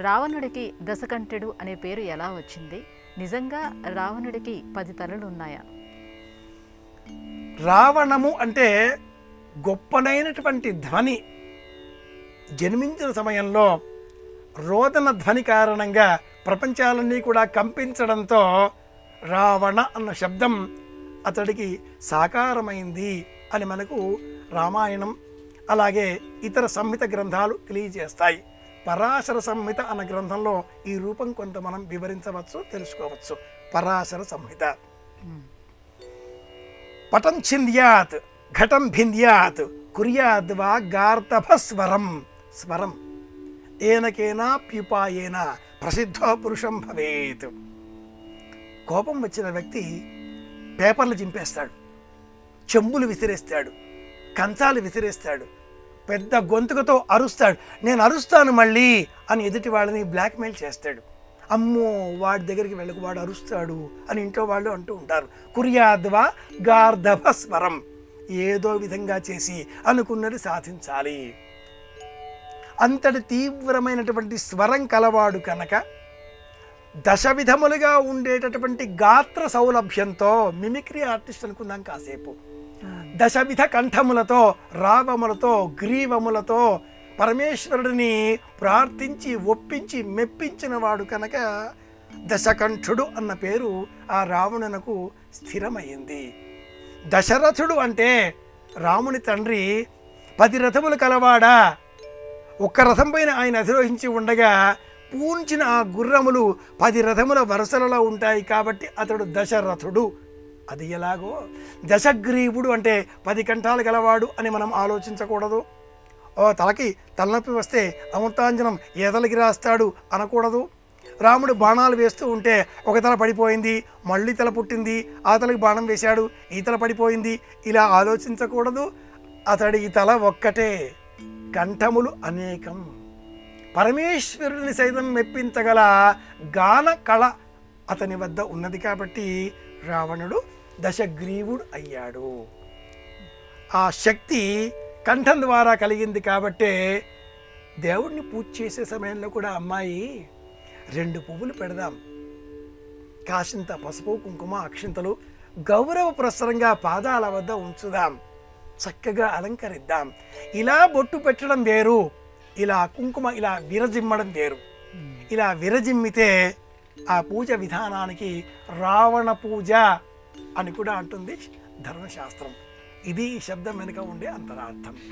రావణుడికి దశకంఠుడు అనే పేరు ఎలా వచ్చింది? నిజంగా రావణుడికి 10 తలలు ఉన్నాయా? రావణము అంటే గొప్పనైనటువంటి ధ్వని జన్మించిన సమయంలో రోదన ధ్వని కారణంగా ప్రపంచాలన్నీ కూడా కంపించడంతో రావణ అన్న శబ్దం అతడికి సాకారమైంది అని మనకు రామాయణం అలాగే ఇతర సంహిత గ్రంథాలు తెలియజేస్తాయి. పరాశర సంహిత అన్న గ్రంథంలో ఈ రూపం కొంత మనం వివరించవచ్చు, తెలుసుకోవచ్చు. పరాశర సంహిత పటం ఛింద్యాత్ ఘటం భింద్యాత్ కుర్యాద్వా గార్ధభ స్వరం స్వరం ఏనకేనాప్యుపాయేన ప్రసిద్ధో పురుషం భవేత్. కోపం వచ్చిన వ్యక్తి పేపర్లు చింపేస్తాడు, చెంబులు విసిరేస్తాడు, కంచాలు విసిరేస్తాడు, పెద్ద గొంతుకతో అరుస్తాడు, నేను అరుస్తాను మళ్ళీ అని ఎదుటి వాళ్ళని బ్లాక్మెయిల్ చేస్తాడు. అమ్మో వాడి దగ్గరికి వెళ్ళకు, వాడు అరుస్తాడు అని ఇంట్లో వాళ్ళు అంటూ ఉంటారు. కుర్యాద్వా గార్ధభ స్వరం, ఏదో విధంగా చేసి అనుకున్నది సాధించాలి. అంతటి తీవ్రమైనటువంటి స్వరం కలవాడు కనుక దశ విధములుగా ఉండేటటువంటి గాత్ర సౌలభ్యంతో మిమిక్రీ ఆర్టిస్ట్ అనుకుందాం కాసేపు. దశవిధ కంఠములతో, రావములతో, గ్రీవములతో పరమేశ్వరుడిని ప్రార్థించి ఒప్పించి మెప్పించిన వాడు కనుక దశకంఠుడు అన్న పేరు ఆ రావణునకు స్థిరమైంది. దశరథుడు అంటే రాముని తండ్రి 10 రథములు కలవాడా. ఒక్క రథం పైన ఆయన అధిరోహించి ఉండగా పూంచిన ఆ గుర్రములు 10 రథముల వరుసలలో ఉంటాయి కాబట్టి అతడు దశరథుడు. అది ఎలాగో దశగ్రీవుడు అంటే 10 కంఠాలు గలవాడు అని మనం ఆలోచించకూడదు. ఓ తలకి తలనొప్పి వస్తే అమృతాంజనం ఏదలకి రాస్తాడు అనకూడదు. రాముడు బాణాలు వేస్తూ ఉంటే ఒక తల పడిపోయింది, మళ్ళీ తల పుట్టింది, ఆ తలకి బాణం వేశాడు, ఈ తల పడిపోయింది, ఇలా ఆలోచించకూడదు. అతడి ఈ తల ఒక్కటే, కంఠములు అనేకం. పరమేశ్వరుని సైతం మెప్పించగల గాన కళ అతని వద్ద ఉన్నది కాబట్టి రావణుడు దశగ్రీవుడు అయ్యాడు. ఆ శక్తి కంఠం ద్వారా కలిగింది కాబట్టే దేవుడిని పూజ చేసే సమయంలో కూడా అమ్మాయి 2 పువ్వులు పెడదాం, కాసింత పసుపు కుంకుమ అక్షింతలు గౌరవప్రసరంగా పాదాల వద్ద ఉంచుదాం, చక్కగా అలంకరిద్దాం. ఇలా బొట్టు పెట్టడం వేరు, ఇలా కుంకుమ ఇలా విరజిమ్మడం వేరు. ఇలా విరజిమ్మితే ఆ పూజ విధానానికి రావణ పూజ అని కూడా అంటుంది ధర్మశాస్త్రం. ఇది ఈ శబ్దం వెనుక ఉండే అంతరార్థం.